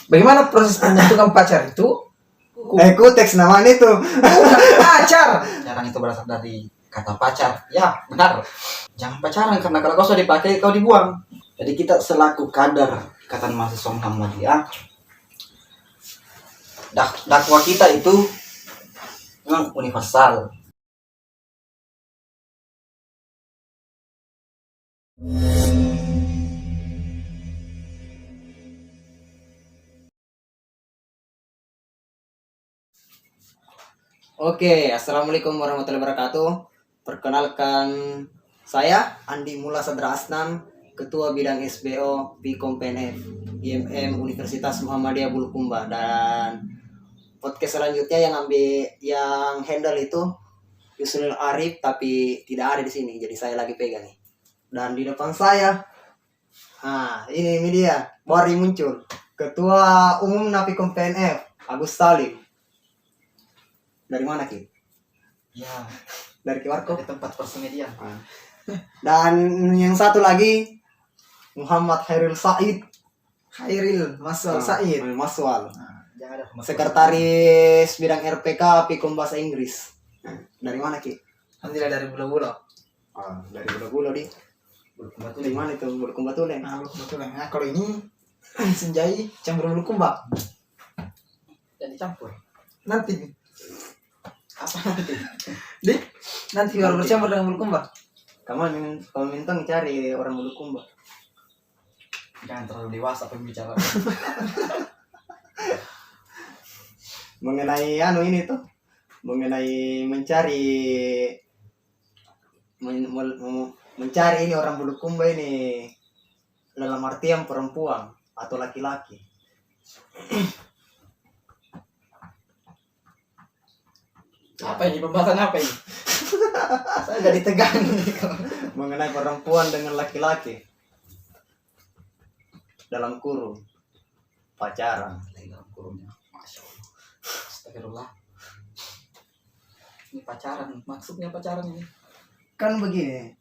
Bagaimana proses pembentukan pacar itu? Teks namanya itu. Bukan pacar. Pacaran itu berasal dari kata pacar. Ya, benar. Jangan pacaran karena kalau kau sudah dipakai kau dibuang. Jadi kita selaku kadar Ikatan Mahasiswa Muhammadiyah, dakwah kita itu memang universal. Oke, assalamualaikum warahmatullahi wabarakatuh. Perkenalkan, saya Andi Mula Sadra Asnan, Ketua Bidang SBO Pikom PNF IMM Universitas Muhammadiyah Bulukumba. Dan podcast selanjutnya yang handle itu Yusril Arif, tapi tidak ada di sini, jadi saya lagi pegang nih. Dan di depan saya, ini dia, baru muncul Ketua Umum Napikom PNF Agus Salim. Dari mana, Ki? Ya, Dari Kiwarkop. di tempat persemedian. Dan yang satu lagi Muhammad Hairil Said. Maswal Said. Maswal. Jangan ada Sekretaris bidang RPK Pikom Bahasa Inggris. Dari mana, Ki? Alhamdulillah dari Bulu-Bulu. Dari Bulu-Bulu di. Dari mana itu? Bulukumba Tulen. Nah, betul. Nah, kalau ini Senjai campur Bulukumba. jadi campur. Nanti Apa nanti? nanti kalau bercampur dengan Bulukumba. Kamu minta cari orang Bulukumba. Jangan terlalu dewasa pembicaraan. Mengenai ini tuh. Mengenai mencari ini orang Bulukumba ini dalam artian perempuan atau laki-laki. Apa ini pembahasan apa ini? Saya jadi tegang nih. Mengenai perempuan dengan laki-laki dalam kurung pacaran. Lagi dalam kurungnya. Masya Allah. Astagfirullah. Ini pacaran. Maksudnya pacaran ini. Kan begini.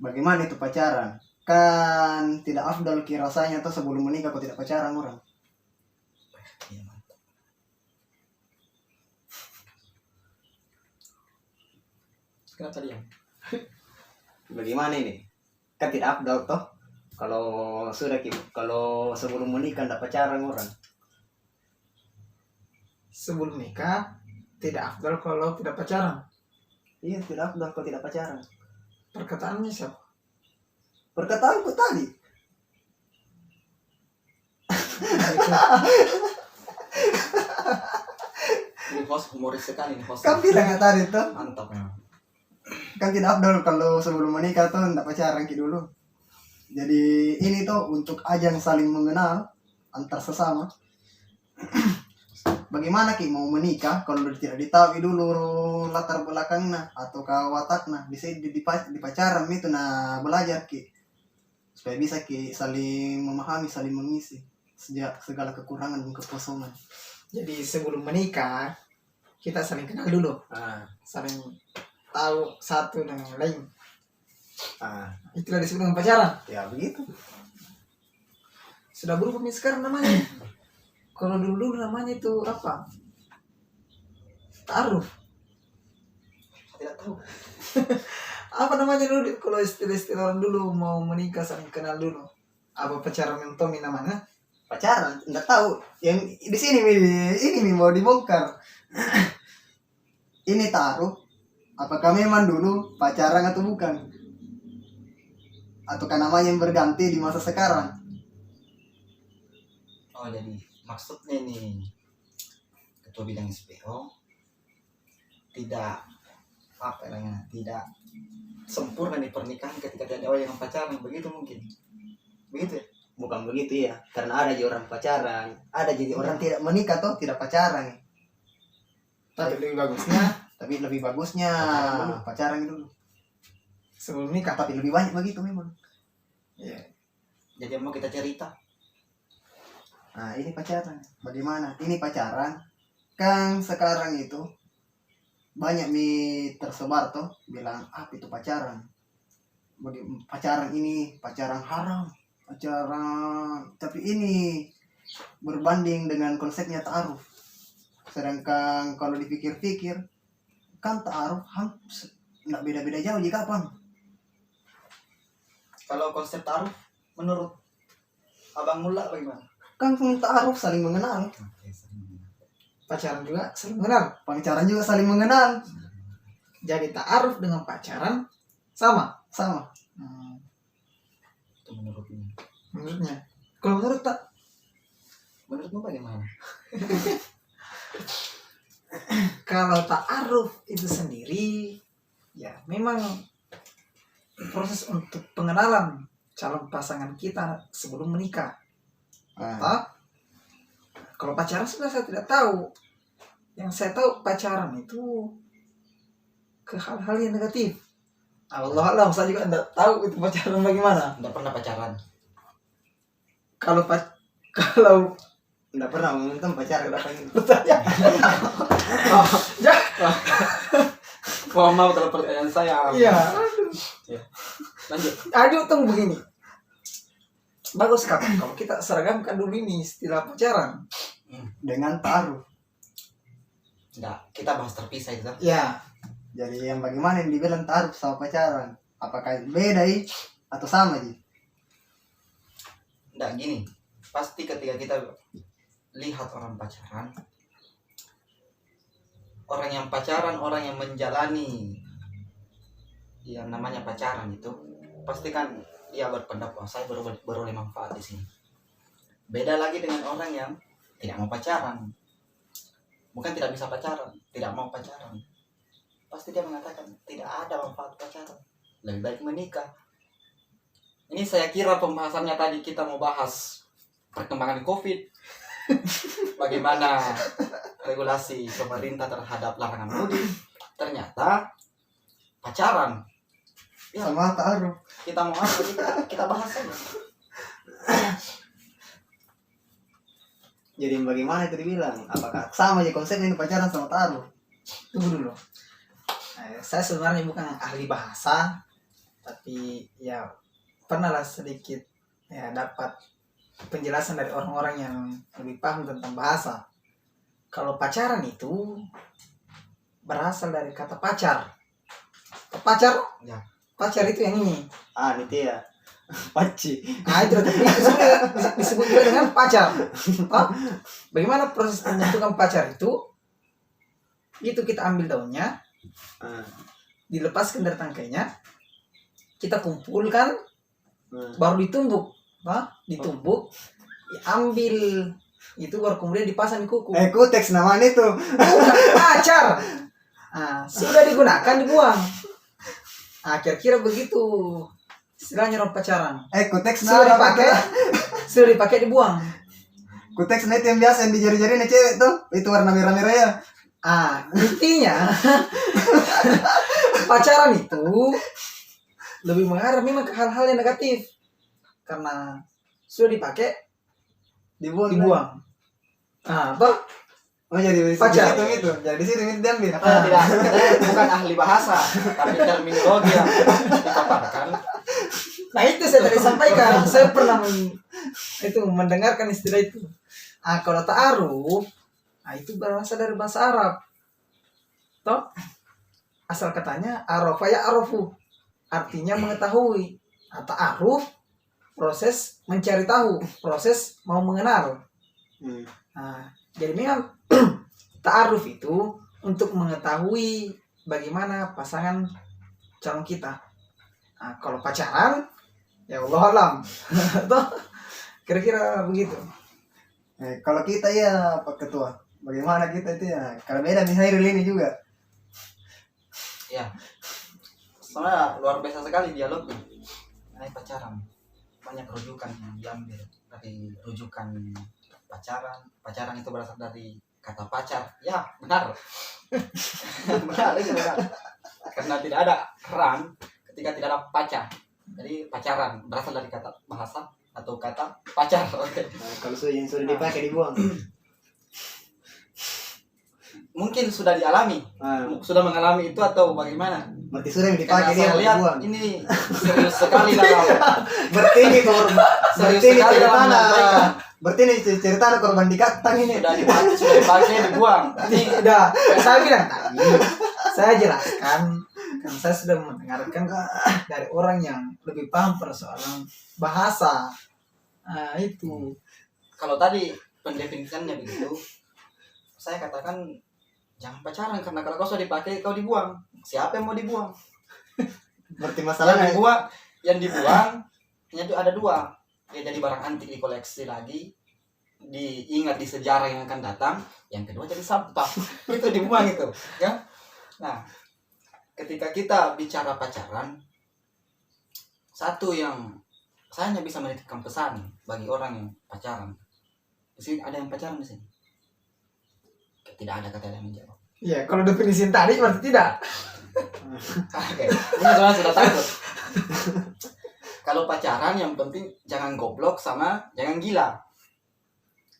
Bagaimana itu pacaran? Kan tidak afdal rasanya tuh sebelum menikah kok tidak pacaran orang. Iya, mantap. Kenapa diam? Bagaimana ini? Kan tidak afdal toh. Kalau sebelum menikah tidak pacaran orang. Sebelum nikah tidak afdal kalau tidak pacaran. Iya, tidak afdal kalau tidak pacaran. Perkataannya siapa? Perkataanku tadi. Ini host humoris sekali nih host. Kan bilang tadi tuh. Mantap ya. Kan tidak afdal kalau sebelum menikah tuh tidak pacaran dulu. Jadi ini tuh untuk ajang saling mengenal antar sesama. Bagaimana Ki mau menikah kalau tidak ditahui dulu latar belakangnya atau wataknya, bisa di pacaran itu nah belajar Ki, supaya bisa Ki saling memahami, saling mengisi sejak segala kekurangan dan kekosongan. Jadi sebelum menikah kita saling kenal dulu, saling tahu satu dengan yang lain. Itulah disebut dengan pacaran. Ya begitu. Sudah berubah nih sekarang namanya. Kalau dulu namanya itu apa? Ta'aruf. Tidak tahu. Apa namanya dulu kalau istilah-istilah orang dulu mau menikah saling kenal dulu? Apa pacaran yang Tommy namanya? Pacaran enggak tahu. Yang di sini ini mau dibongkar. Ini taruh apakah memang dulu pacaran atau bukan? Ataukah namanya yang berganti di masa sekarang? Oh, jadi maksudnya nih ketua bidang SPO tidak apa namanya, tidak sempurna nih pernikahan ketika tidak ada yang pacaran, begitu mungkin, begitu ya? Bukan begitu ya, karena ada juga orang pacaran, ada jadi orang tidak menikah toh tidak pacaran. Tapi lebih bagusnya pacaran dulu sebelum nikah. tapi lebih banyak begitu memang. Iya. Jadi mau kita cerita. Nah ini pacaran, bagaimana? Ini pacaran, kan sekarang itu banyak tersebar tuh bilang apa itu pacaran. Pacaran ini pacaran haram, pacaran tapi Tapi ini berbanding dengan konsepnya ta'aruf. Sedangkan kalau dipikir-pikir, kan ta'aruf nggak beda-beda jauh jika kapan. Kalau konsep taruh menurut Abang Mula bagaimana? Kan ta'aruf saling mengenal, Oke, Pacaran juga saling mengenal. pacaran juga saling mengenal, Jadi ta'aruf dengan pacaran sama. sama. itu menurutnya. Menurutnya. Kalau menurut tak, Menurutmu bagaimana? kalau ta'aruf itu sendiri, ya memang proses untuk pengenalan calon pasangan kita sebelum menikah. Ah, Kalau pacaran sebenarnya saya tidak tahu. Yang saya tahu pacaran itu ke hal-hal yang negatif. Allah alam, saya juga tidak tahu itu pacaran bagaimana. Nggak pernah pacaran. Kalau nggak pernah menonton pacaran dapat bertanya, Wah, mau terhadap pertanyaan saya. iya, Lanjut. aduh tunggu begini. Bagus kan kalau kita seragamkan dulu ini istilah pacaran. dengan ta'aruf. Nggak, kita bahas terpisah itu. Ya, Jadi yang bagaimana yang dibilang ta'aruf sama pacaran? Apakah beda atau sama sih? Nggak, gini. Pasti ketika kita lihat orang pacaran, orang yang pacaran, orang yang menjalani yang namanya pacaran itu, pasti kan ia berpendapat bahwa saya beroleh manfaat di sini. Beda lagi dengan orang yang tidak mau pacaran. Bukan tidak bisa pacaran, tidak mau pacaran. Pasti dia mengatakan tidak ada manfaat pacaran. Lebih baik menikah. Ini saya kira pembahasannya tadi kita mau bahas perkembangan COVID. Bagaimana regulasi pemerintah terhadap larangan mudik. Ternyata pacaran. Ya, Sama ta'aruf. kita mau apa kita bahas saja. Jadi bagaimana itu dibilang? Apakah sama aja konsepnya ini pacaran sama ta'aruf? tunggu dulu. Saya sebenarnya bukan ahli bahasa, tapi ya pernahlah sedikit ya dapat penjelasan dari orang-orang yang lebih paham tentang bahasa. Kalau pacaran itu berasal dari kata pacar. Pacar? Ya. Pacar itu yang ini. Ah, itu ya. Paci. Nah, itu disebut juga dengan pacar. Toh? Bagaimana proses pembentukan pacar itu? Itu kita ambil daunnya, dilepaskan dari tangkainya, kita kumpulkan, baru ditumbuk. Ditumbuk, diambil, itu baru kemudian dipasang di kuku. Kuteks namanya itu. Bukan pacar. Nah, sudah digunakan dibuang. Nah, kira-kira begitu istilahnya orang pacaran. Kuteks Sudah dipakai dibuang. Kuteks itu yang biasa yang di jari-jari nih cewek tuh. Itu warna merah-merah ya. Intinya pacaran itu lebih mengarah memang ke hal-hal yang negatif karena sudah dipakai dibuang. Toh Oh, jadi pacar. itu. Jadi di sini diambil. Tidak, bukan ahli bahasa, tapi terminologi yang dipaparkan. Nah itu saya tadi sampaikan, saya pernah mendengarkan istilah itu. Kalau ta'aruf, itu berasal dari bahasa Arab. Toh asal katanya arafa ya arafu, artinya mengetahui. Ta'aruf proses mencari tahu, proses mau mengenal. Jadi memang ta'aruf itu untuk mengetahui bagaimana pasangan calon kita. Kalau pacaran, ya Allah alam. Toh kira-kira begitu. Kalau kita ya Pak Ketua, bagaimana kita itu ya? Kalau beda misalnya ini juga. Ya, soalnya luar biasa sekali dialognya mengenai pacaran. Banyak rujukan yang diambil dari rujukan pacaran itu berasal dari kata pacar. Ya, benar. Benar, itu benar. Karena tidak ada ran ketika tidak ada pacar. Jadi pacaran berasal dari kata bahasa atau kata pacar. Oke. Kalau yang sudah dipakai dibuang. Mungkin sudah dialami, sudah mengalami itu atau bagaimana? Berarti sudah yang Karena dipakai dia saya lihat dibuang. ini serius sekali dalam Berarti ini serius sekali dalam menyampaikan Berarti ini cerita ada korban dikatang ini. sudah dipakai dibuang. Tidak, saya bilang tadi, saya jelaskan kan saya sudah mendengarkan dari orang yang lebih paham persoalan bahasa. Nah, itu. Kalau tadi pendefinisiannya begitu, saya katakan jangan pacaran karena kalau kau sudah dipakai kau dibuang. Siapa yang mau dibuang? Berarti Yang masalahnya dibuang itu ada dua. Ya jadi barang antik dikoleksi lagi, diingat di sejarah yang akan datang. Yang kedua jadi sampah. Itu dibuang itu, ya. Nah, ketika kita bicara pacaran, satu yang saya hanya bisa menitipkan pesan bagi orang yang pacaran. Di sini ada yang pacaran di sini? Tidak ada kata yang menjawab. Ya, kalau definisi tadi berarti tidak. Oke, ini soalnya sudah takut. Kalau pacaran yang penting jangan goblok sama jangan gila.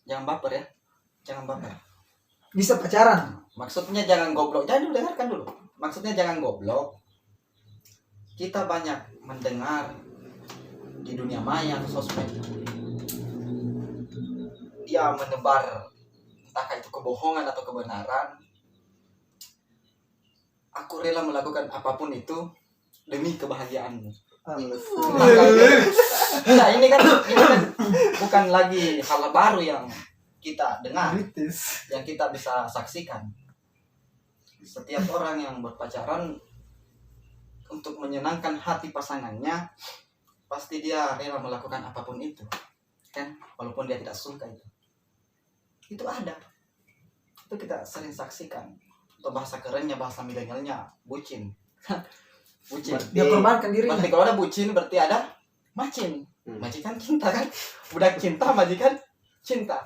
Jangan baper ya. Jangan baper. Bisa pacaran. Maksudnya jangan goblok. Jangan dulu dengarkan dulu. Maksudnya jangan goblok. Kita banyak mendengar di dunia maya atau sosmed. Dia menebar entah itu kebohongan atau kebenaran. Aku rela melakukan apapun itu demi kebahagiaanmu. Nah, ini kan bukan lagi hal baru yang kita dengar, yang kita bisa saksikan. Setiap orang yang berpacaran untuk menyenangkan hati pasangannya, pasti dia rela melakukan apapun itu, kan? Walaupun dia tidak suka itu ada. Itu kita sering saksikan. Atau bahasa kerennya, bahasa milenialnya, bucin. Bucin. Dia korbankan dirinya. Berarti kalau ada bucin berarti ada macin. Majikan cinta kan? Budak cinta, majikan cinta.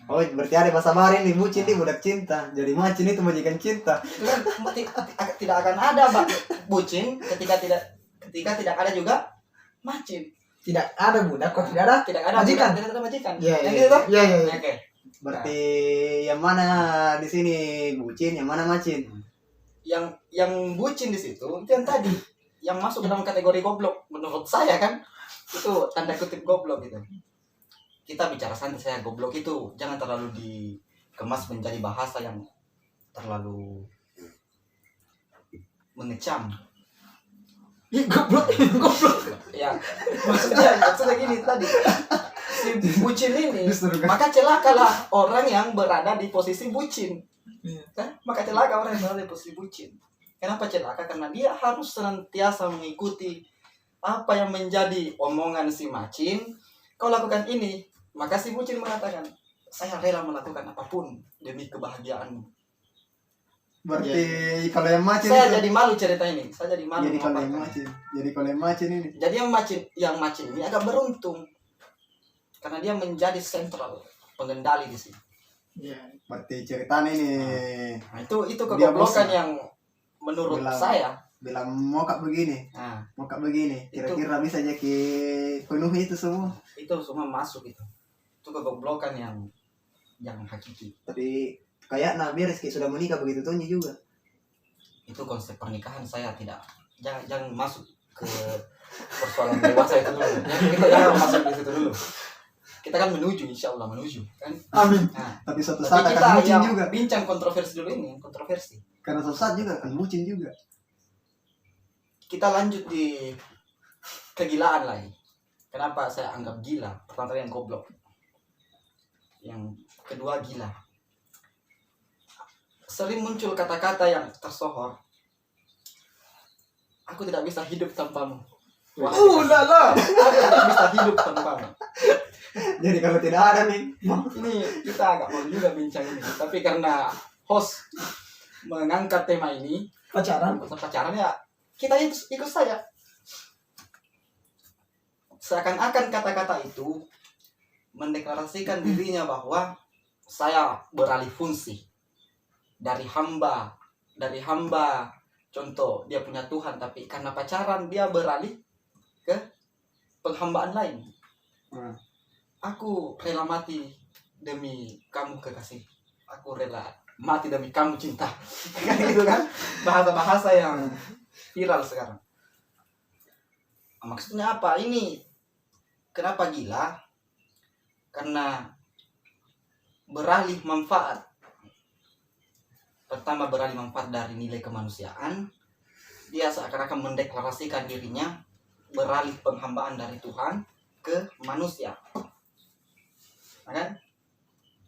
Oh, berarti ada bahasa baru nih, bucin nih budak cinta. Jadi macin itu majikan cinta. Itu kan tidak akan ada bucin ketika tidak ada juga macin. Tidak ada budak kok tidak ada Majikan. majikan. Tidak ada majikan. Iya, Yang iya. gitu toh? Iya, iya. Oke. Berarti yang mana di sini bucin, yang mana macin? Yang bucin di situ itu yang tadi yang masuk dalam kategori goblok menurut saya kan, itu tanda kutip goblok gitu. Kita bicara santai, saya goblok itu jangan terlalu dikemas menjadi bahasa yang terlalu mengecam. Ih, goblok. Ya maksudnya gini tadi, si bucin ini maka celakalah orang yang berada di posisi bucin. Kan? Maka celaka orang yang berada di posisi bucin. Kenapa celaka? Karena dia harus senantiasa mengikuti apa yang menjadi omongan si macin. Kau lakukan ini, maka si bucin mengatakan, saya rela melakukan apapun demi kebahagiaanmu. Berarti kalau yang macin Saya itu, jadi malu cerita ini. Saya jadi malu. jadi kalau yang memaparkan. macin. Jadi kalau yang macin ini. Jadi yang macin ini agak beruntung karena dia menjadi sentral pengendali di sini. Iya. Berarti ceritanya ini Nah, itu Dia kegoblokan bosan. yang menurut Bilang. saya. bilang mau kak begini, Nah, mau kak begini. Kira-kira bisa jadi penuhi itu semua. itu semua masuk itu. Itu kegoblokan yang hakiki. Tapi kayak beres kayak sudah menikah begitu tuhnya juga. Itu konsep pernikahan saya tidak. Jangan masuk ke persoalan dewasa itu dulu. Kita jangan masuk di situ dulu. Kita kan menuju, insya Allah menuju, kan? Amin. Nah, Tapi suatu saat tapi kita akan bucin yang juga. bincang kontroversi dulu ini, kontroversi. Karena suatu saat juga akan bucin juga. Kita lanjut di kegilaan lagi. Kenapa saya anggap gila? Pertama tadi yang goblok. Yang kedua gila. Sering muncul kata-kata yang tersohor. Aku tidak bisa hidup tanpamu. Wah, Lala. aku tidak bisa hidup tanpamu. Jadi kalau tidak ada nih, Ini kita agak mau juga bincang ini. Tapi karena host mengangkat tema ini, Pacaran. masa pacaran ya, kita ikut saja. Seakan-akan kata-kata itu mendeklarasikan dirinya bahwa saya beralih fungsi dari hamba, contoh dia punya Tuhan, tapi karena pacaran dia beralih ke penghambaan lain. Aku rela mati demi kamu kekasih. Aku rela mati demi kamu cinta. Kan gitu kan? Bahasa-bahasa yang viral sekarang. Maksudnya apa? Ini kenapa gila? karena beralih manfaat. Pertama, beralih manfaat dari nilai kemanusiaan, dia seakan-akan mendeklarasikan dirinya beralih penghambaan dari Tuhan ke manusia. Kan?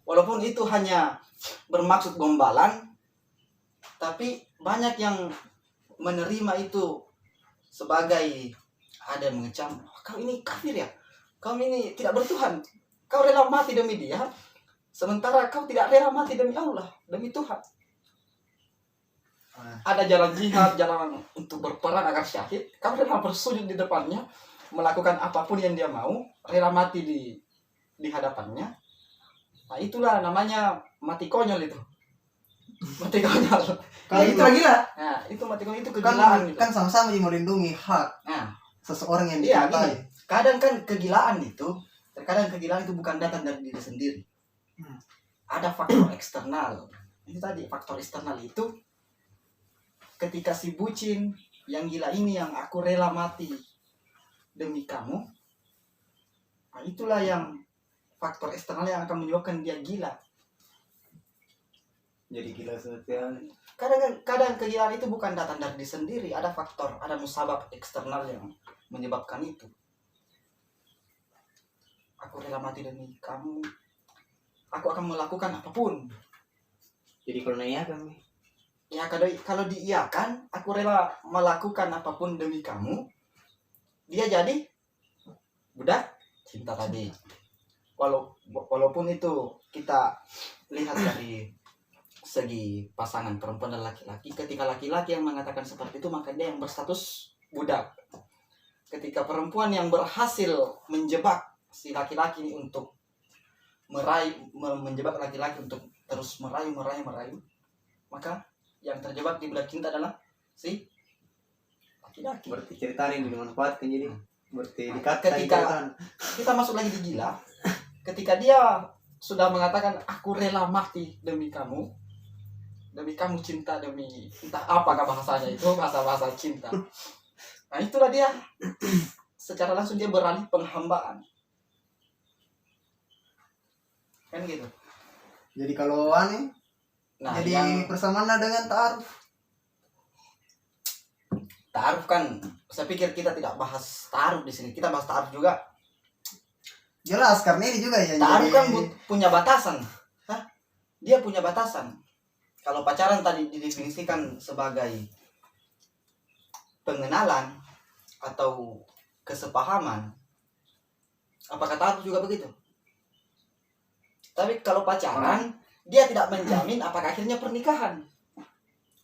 Walaupun itu hanya bermaksud gombalan, tapi banyak yang menerima itu sebagai ada yang mengecam, "Oh, kau ini kafir ya, kau ini tidak bertuhan, kau rela mati demi dia, sementara kau tidak rela mati demi Allah, demi Tuhan." Ada jalan jihad, jalan untuk berperang agar syahid, kau rela bersujud di depannya, melakukan apapun yang dia mau, rela mati di hadapannya. Nah, itulah namanya mati konyol itu. Mati konyol. Kalau itu gila. Nah, itu mati konyol, itu kegilaan gitu. Kan sama-sama melindungi hak Nah, seseorang yang iya, dicintai. gini. Kadang kan kegilaan itu, terkadang kegilaan itu bukan datang dari diri sendiri. Ada faktor eksternal. Itu tadi faktor eksternal itu ketika si bucin yang gila ini yang aku rela mati demi kamu. Nah, itulah yang faktor eksternal yang akan menyebabkan dia gila. Jadi gila sosial. Kadang kegilaan itu bukan datang dari diri sendiri, ada faktor, ada musabab eksternal yang menyebabkan itu. Aku rela mati demi kamu. Aku akan melakukan apapun. Jadi kalau nanya kami. Ya kalau diiyakan, aku rela melakukan apapun demi kamu. Dia jadi budak cinta tadi. Walaupun itu kita lihat dari segi pasangan perempuan dan laki-laki, ketika laki-laki yang mengatakan seperti itu, maka dia yang berstatus budak. Ketika perempuan yang berhasil menjebak si laki-laki ini untuk menjebak laki-laki untuk terus merayu, maka yang terjebak di budak cinta adalah si laki-laki. Berarti cerita ini dimanfaatkan jadi berarti dikatakan. Ketika kita masuk lagi di gila, ketika dia sudah mengatakan aku rela mati demi kamu cinta, demi entah apakah bahasanya itu, bahasa cinta. Nah, itulah dia secara langsung dia beralih penghambaan. Kan gitu. Jadi kalau aneh, Nah, jadi yang persamaan dengan ta'aruf. ta'aruf kan, saya pikir kita tidak bahas ta'aruf di sini. Kita bahas ta'aruf juga. Jelas karena ini juga yang Ta'aruf jadi kan punya batasan. Dia punya batasan. Kalau pacaran tadi didefinisikan sebagai pengenalan atau kesepahaman, apakah ta'aruf juga begitu? Tapi kalau pacaran, dia tidak menjamin apakah akhirnya pernikahan.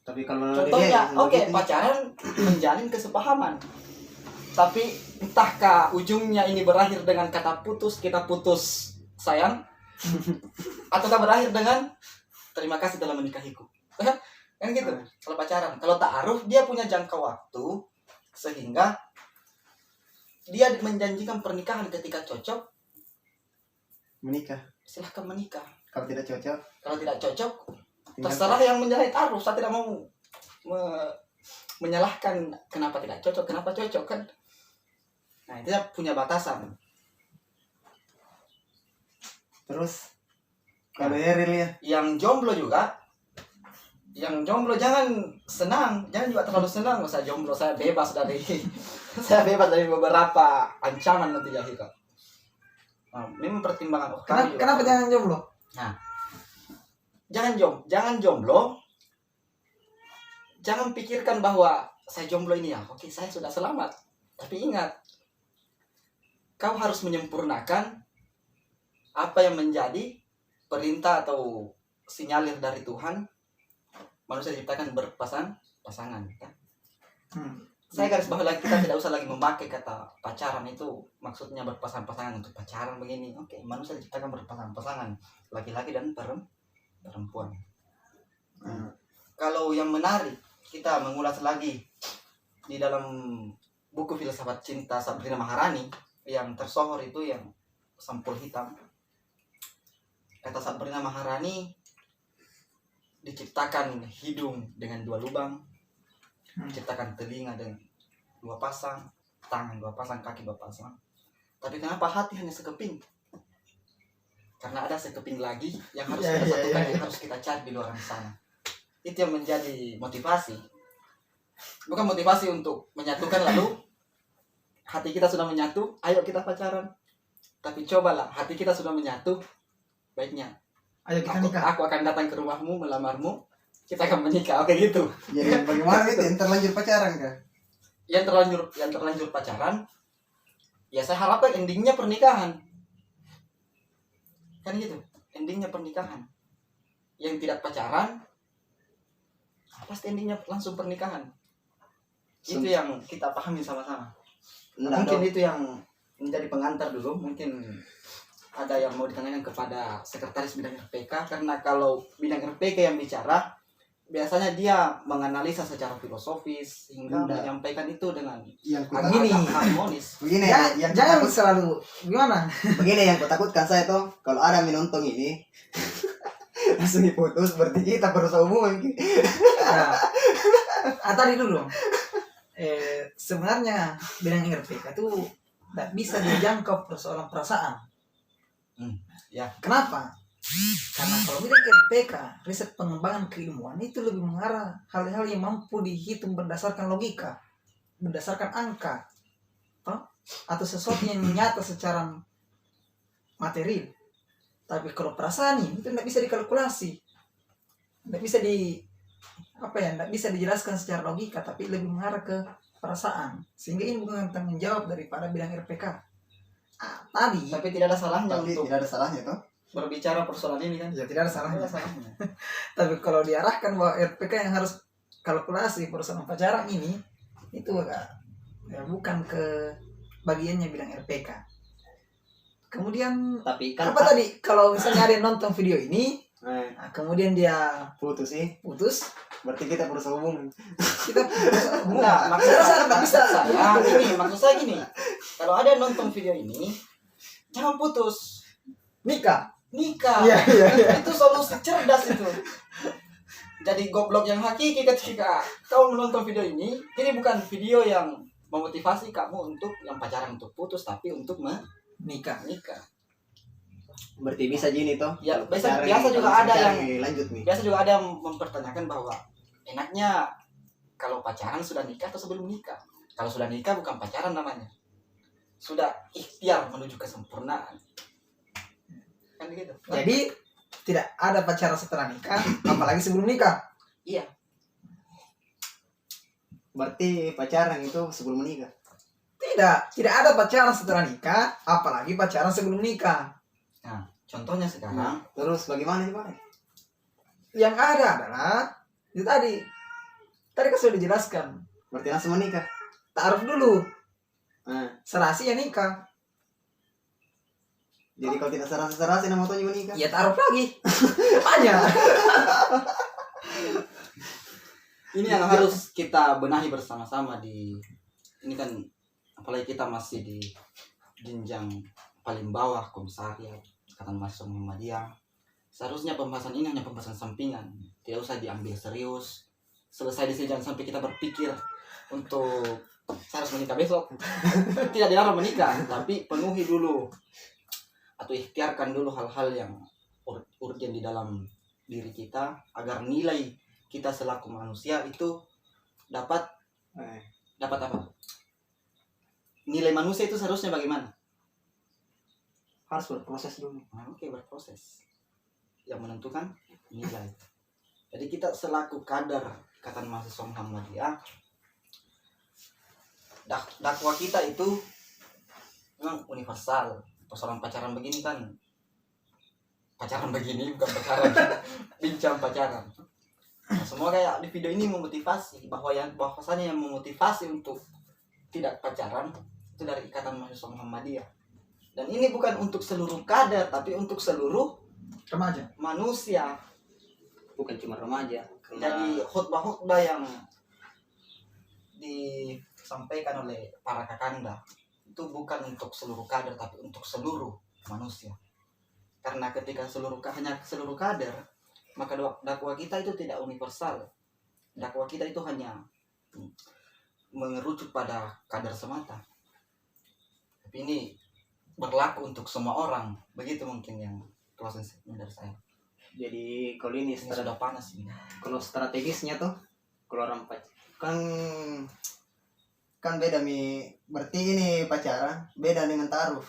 Tapi kalau Contohnya, dia- oke, begitu. pacaran menjalin kesepahaman. Tapi entahkah ujungnya ini berakhir dengan kata putus, kita putus sayang, ataukah berakhir dengan terima kasih telah menikahiku. Kan gitu. Kalau pacaran, kalau ta'aruf dia punya jangka waktu sehingga dia menjanjikan pernikahan ketika cocok, menikah. silahkan menikah. Kalau tidak cocok, Kalau tidak cocok, tinggal terserah yang menjalani ta'aruf. Saya tidak mau menyalahkan kenapa tidak cocok, kenapa cocok kan. Nah, itu punya batasan. terus. Kalau Eril ya, Yang jomblo juga, yang jomblo jangan senang, jangan juga terlalu senang. Saya jomblo, saya bebas dari saya bebas dari beberapa ancaman nanti ya Hika. Nah, ini mempertimbangkan Kenapa jangan jomblo? Nah, jangan jomblo. Jangan pikirkan bahwa saya jomblo ini ya, oke saya sudah selamat. Tapi ingat, kau harus menyempurnakan apa yang menjadi perintah atau sinyalir dari Tuhan. Manusia diciptakan berpasangan. Kan? Saya garis bawahi lagi, kita tidak usah lagi memakai kata pacaran itu maksudnya berpasangan-pasangan untuk pacaran begini. Oke, manusia diciptakan berpasangan-pasangan, laki-laki dan perempuan. Kalau yang menarik, kita mengulas lagi di dalam buku Filsafat Cinta Sabrina Maharani yang tersohor itu yang Sampul Hitam. Kata Sabrina Maharani, diciptakan hidung dengan 2 lubang, diciptakan telinga dengan 2 pasang, tangan 2 pasang, kaki 2 pasang. Tapi kenapa hati hanya sekeping? karena ada sekeping lagi yang harus Iya, kita iya, satukan, iya. yang harus kita cari di luar sana. Itu yang menjadi motivasi. Bukan motivasi untuk menyatukan lalu hati kita sudah menyatu, ayo kita pacaran. Tapi cobalah hati kita sudah menyatu, baiknya Ayo kita nikah. aku akan datang ke rumahmu, melamarmu, kita akan menikah. Oke gitu. Jadi bagaimana itu yang terlanjur pacaran kah? Yang terlanjur pacaran, ya saya harapkan endingnya pernikahan. Kan gitu, endingnya pernikahan. Yang tidak pacaran, pasti endingnya langsung pernikahan. Itu yang kita pahami sama-sama. Mungkin itu yang menjadi pengantar dulu. Mungkin ada yang mau ditanyakan kepada sekretaris bidang RPK, karena kalau bidang RPK yang bicara biasanya dia menganalisa secara filosofis hingga Enggak. menyampaikan itu dengan Yang ku Begini. agak harmonis. begini Ya, yang jangan kutakut- selalu gimana? begini yang kutakutkan saya tuh kalau ada menonton ini langsung diputus berarti kita berusaha hubungan. Ya. Tadi dulu. Sebenarnya bidang RPK itu tidak bisa dijangkau persoalan perasaan. Ya. Kenapa? Karena kalau bidang RPK, riset pengembangan keilmuan itu lebih mengarah hal-hal yang mampu dihitung berdasarkan logika, berdasarkan angka, toh? Atau sesuatu yang nyata secara materi. Tapi kalau perasaan ini itu tidak bisa dikalkulasi, tidak bisa tidak bisa dijelaskan secara logika, tapi lebih mengarah ke perasaan. Sehingga ini bukan tanggung jawab daripada bidang RPK. Tadi Tapi tidak ada salahnya Tapi untuk tidak ada salahnya tuh. berbicara persoalan ini kan. ya tidak ada Tidak salahnya. ada salahnya. Tapi kalau diarahkan bahwa RPK yang harus kalkulasi persoalan pacaran ini, itu bukan ke bagiannya bidang RPK. Kemudian Tapi kan apa tadi kalau misalnya ada yang nonton video ini, eh, kemudian dia putus sih. putus, Berarti kita berusaha hubungan. kita Enggak, maksud saya saya, nggak bisa. maksud saya gini. Kalau ada yang nonton video ini, jangan putus, Nikah. nikah. Iya, iya, iya. Itu solusi cerdas itu. Jadi goblok yang hakiki ketika kau menonton video ini, ini bukan video yang memotivasi kamu untuk yang pacaran untuk putus, tapi untuk Nikah. menikah. Berarti bisa gini toh. Ya, Kalau biasa pacaran, juga kalau ada pacaran yang ini lanjut nih. biasa juga ada yang mempertanyakan bahwa enaknya kalau pacaran sudah nikah atau sebelum nikah. Kalau sudah nikah bukan pacaran namanya, sudah ikhtiar menuju kesempurnaan, kan gitu. Jadi tidak ada pacaran setelah nikah, apalagi sebelum nikah. Iya, Berarti pacaran itu sebelum menikah. Tidak ada pacaran setelah nikah, apalagi pacaran sebelum nikah. nah contohnya sekarang Terus bagaimana sih Pak? Yang ada adalah itu tadi kan sudah dijelaskan. Berarti langsung menikah. Taruh dulu, Nah, serasi ya nikah. jadi kalau tidak serasi nama tuanya menikah. Ya taruh lagi. Apanya? ini yang harus kita benahi bersama-sama ini kan, apalagi kita masih di jenjang paling bawah komisariat Ikatan Mahasiswa Muhammadiyah. Seharusnya pembahasan ini hanya pembahasan sampingan, tidak usah diambil serius. Selesai di sini jangan sampai kita berpikir untuk saya harus menikah besok. Tidak dilarang menikah, tapi penuhi dulu atau ikhtiarkan dulu hal-hal yang urgen di dalam diri kita agar nilai kita selaku manusia itu dapat apa? Nilai manusia itu seharusnya bagaimana? Harus berproses dulu. Nah, oke, berproses. Yang menentukan nilai. Jadi kita selaku kader Ikatan Mahasiswa Muhammadiyah, dakwah kita itu memang universal. Persoalan pacaran begini kan, pacaran begini bukan pacaran, bincang pacaran. Nah, semua kayak di video ini memotivasi bahwasannya yang memotivasi untuk tidak pacaran itu dari Ikatan Mahasiswa Muhammadiyah. Dan ini bukan untuk seluruh kader, tapi untuk seluruh Remaja. manusia. Bukan cuma remaja. Jadi khutbah-khutbah yang disampaikan oleh para kakanda itu bukan untuk seluruh kader, tapi untuk seluruh manusia. Karena ketika hanya seluruh kader, maka dakwah kita itu tidak universal. Dakwah kita itu hanya mengerucut pada kader semata. Tapi ini berlaku untuk semua orang, begitu mungkin yang closing statement dari saya. Jadi kalau ini Ini sudah panas ini. kalau strategisnya tuh kalau orang kan kan beda mi, berarti ini pacaran beda dengan taruh.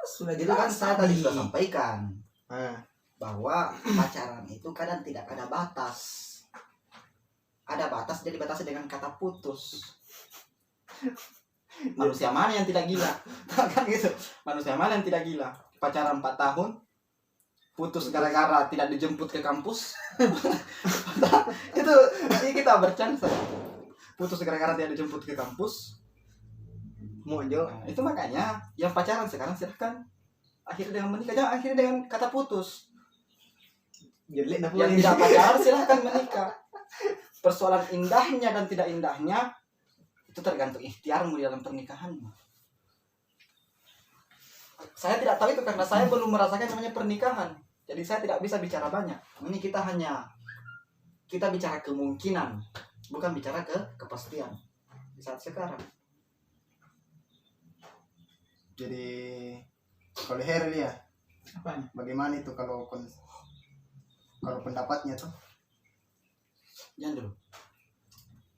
Sudah Jadi kan jelas saya tadi tadi. sudah sampaikan Nah, bahwa pacaran itu kadang tidak ada batas. Ada batas, jadi dibatasi dengan kata putus. Manusia mana yang tidak gila? Kan gitu. Manusia mana yang tidak gila? Pacaran 4 tahun, putus gara-gara tidak dijemput ke kampus. itu ini kita bercanda. Putus gara-gara tidak dijemput ke kampus. Mojo. Nah, itu makanya yang pacaran sekarang silahkan akhirnya dengan menikah, jangan akhirnya dengan kata putus. Jelek dah Yang tidak pacaran silahkan menikah. Persoalan indahnya dan tidak indahnya itu tergantung ikhtiarmu di dalam pernikahanmu. Saya tidak tahu itu karena saya belum merasakan namanya pernikahan. Jadi saya tidak bisa bicara banyak. Ini kita bicara kemungkinan, bukan bicara kepastian di saat sekarang. jadi kalau Heril ya, Apanya? bagaimana itu kalau pendapatnya tuh? Jangan dulu.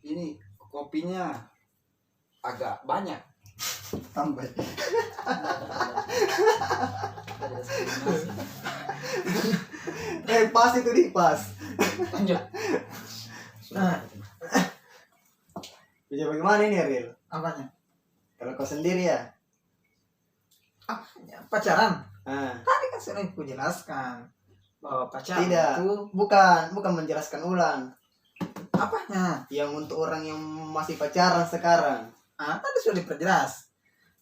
Ini kopinya agak banyak. Tambah. Ada diskriminasi. Pas itu di pas. Lanjut. Nah. Jadi bagaimana ini Heril? Apanya? Kalau kau sendiri ya? Apanya? Pacaran. Nah, Tadi kan sudah aku jelaskan bahwa pacaran tidak, itu bukan menjelaskan ulang. apanya? Yang untuk orang yang masih pacaran sekarang. Tadi sudah diperjelas.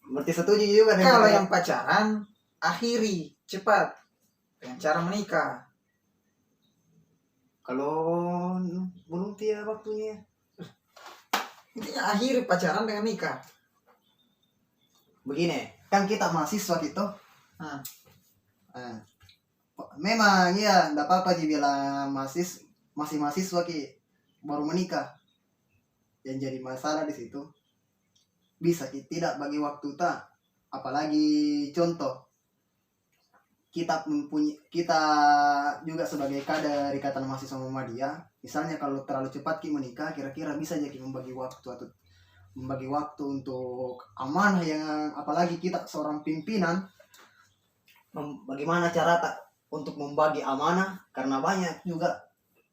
Berarti setuju juga dengan Kalau yang pacaran, akhiri cepat dengan cara menikah. kalau belum tiap waktunya. Intinya akhiri pacaran dengan nikah. Begini, kan kita mahasiswa gitu. Nah, Nah, memang ya enggak apa-apa sih bilang masih mahasiswa ki baru menikah. Yang jadi masalah di situ bisa ki tidak bagi waktu tak, apalagi contoh kita juga sebagai kader ikatan mahasiswa Muhammadiyah, misalnya kalau terlalu cepat ki menikah, kira-kira bisa jadi membagi waktu untuk amanah yang, apalagi kita seorang pimpinan, bagaimana cara untuk membagi amanah, karena banyak juga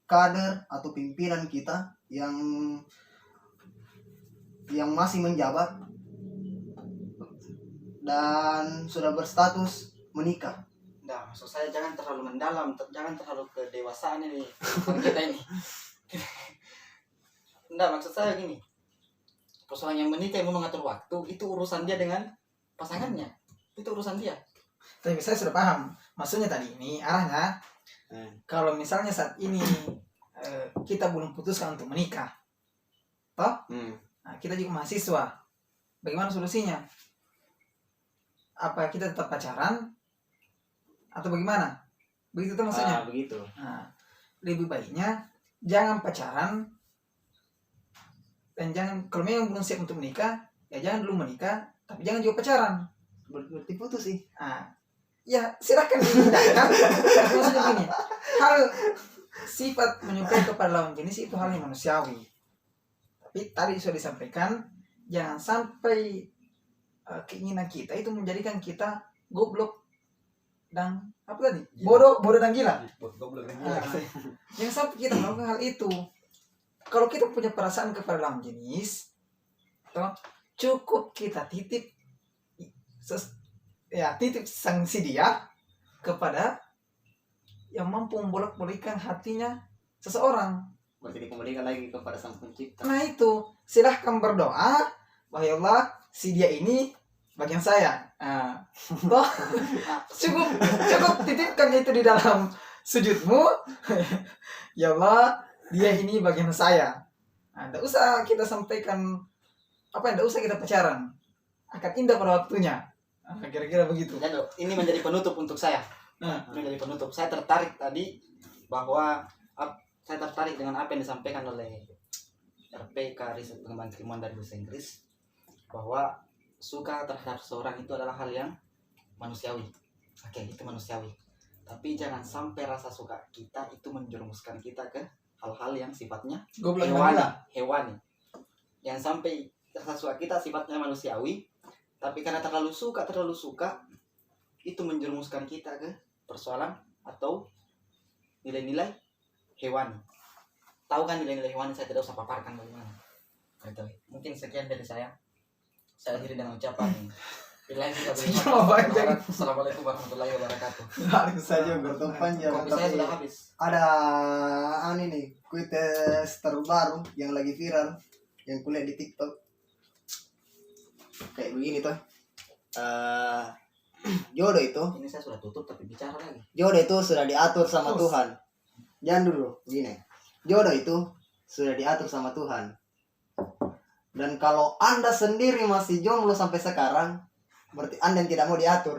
kader atau pimpinan kita yang masih menjabat dan sudah berstatus menikah. Nah, maksud saya jangan terlalu mendalam, jangan terlalu kedewasaan ini kita ini. Enggak, maksud saya gini. Persoalan yang menikah yang mau mengatur waktu itu urusan dia dengan pasangannya. Itu urusan dia. tapi saya sudah paham. Maksudnya tadi ini arahnya kalau misalnya saat ini kita belum putuskan untuk menikah, toh? Nah, kita juga mahasiswa. Bagaimana solusinya? Apa kita tetap pacaran atau bagaimana? Begitu tuh maksudnya. Begitu. Nah, lebih baiknya jangan pacaran dan jangan, kalau memang belum siap untuk menikah, ya jangan dulu menikah, tapi jangan juga pacaran. Berarti putus sih. Nah, ya silakan diindahkan. Maksudnya gini, hal sifat menyukai kepada lawan jenis itu hal yang manusiawi. Tapi tadi sudah disampaikan, jangan sampai keinginan kita itu menjadikan kita goblok dan apa tadi? Bodoh dan gila. Goblok dan Nah, jangan sampai kita melakukan hal itu. Kalau kita punya perasaan kepada lawan jenis, toh, cukup kita titip sanksi dia kepada yang mampu membolak-balikkan hatinya seseorang. Berarti dikembalikan lagi kepada Sang Pencipta. Nah itu, silahkan berdoa bahwa ya Allah, si dia ini bagian saya. Nah, toh, cukup titipkan itu di dalam sujudmu. Ya Allah, dia ini bagian saya. Nah, tidak usah kita sampaikan tidak usah kita pacaran. Akan indah pada waktunya. Nah, kira-kira begitu. Ya, Dok, ini menjadi penutup untuk saya. Nah, Ini menjadi penutup. Saya tertarik tadi bahwa saya tertarik dengan apa yang disampaikan oleh RPK Riset Pengembangan Keilmuan dari Bahasa Inggris, bahwa suka terhadap seseorang itu adalah hal yang manusiawi. Oke, itu manusiawi. Tapi jangan sampai rasa suka kita itu menjerumuskan kita ke hal-hal yang sifatnya Goblok hewani. gila. Hewani. Jangan sampai rasa suka kita sifatnya manusiawi, tapi karena terlalu suka itu menjerumuskan kita ke persoalan atau nilai-nilai hewani. Tahu kan nilai-nilai hewani, saya tidak usah paparkan bagaimana. Gitu. Mungkin sekian dari saya. Saya akhiri dengan ucapan Assalamualaikum warahmatullahi wabarakatuh. Harus saja Bertemu panjang. Kopi saya Tapi sudah habis. ada nih kuites terbaru yang lagi viral yang kuliah di TikTok. Kayak begini tuh. Jodoh itu, Ini saya sudah tutup tapi bicara lagi. jodoh itu sudah diatur sama Terus. Tuhan. Jangan dulu, gini. Jodoh itu sudah diatur sama Tuhan. Dan kalau Anda sendiri masih jomblo sampai sekarang, berarti Anda yang tidak mau diatur.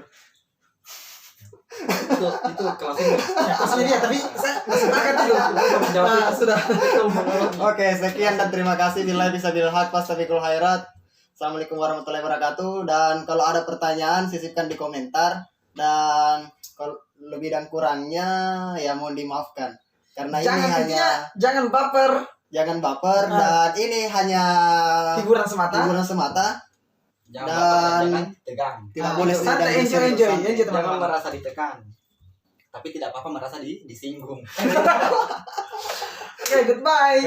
Itu kelas ini. Asli dia, tapi saya nggak sepakat dulu. Sudah. Oke, sekian dan terima kasih. Bila bisa bilhaq, fastabiqul khairat. Assalamualaikum warahmatullahi wabarakatuh. Dan kalau ada pertanyaan, sisipkan di komentar. Dan kalau lebih dan kurangnya, ya mohon dimaafkan. Karena Jangan ini intinya, hanya jangan baper. jangan baper dan ini hanya Hiburan semata. hiburan semata. Jangan Dan- baper, jangan tegang. Tidak boleh santai, tidak enjoy santai. aja Jangan teman-teman. merasa ditekan. Tapi tidak apa-apa merasa disinggung. Oke, goodbye.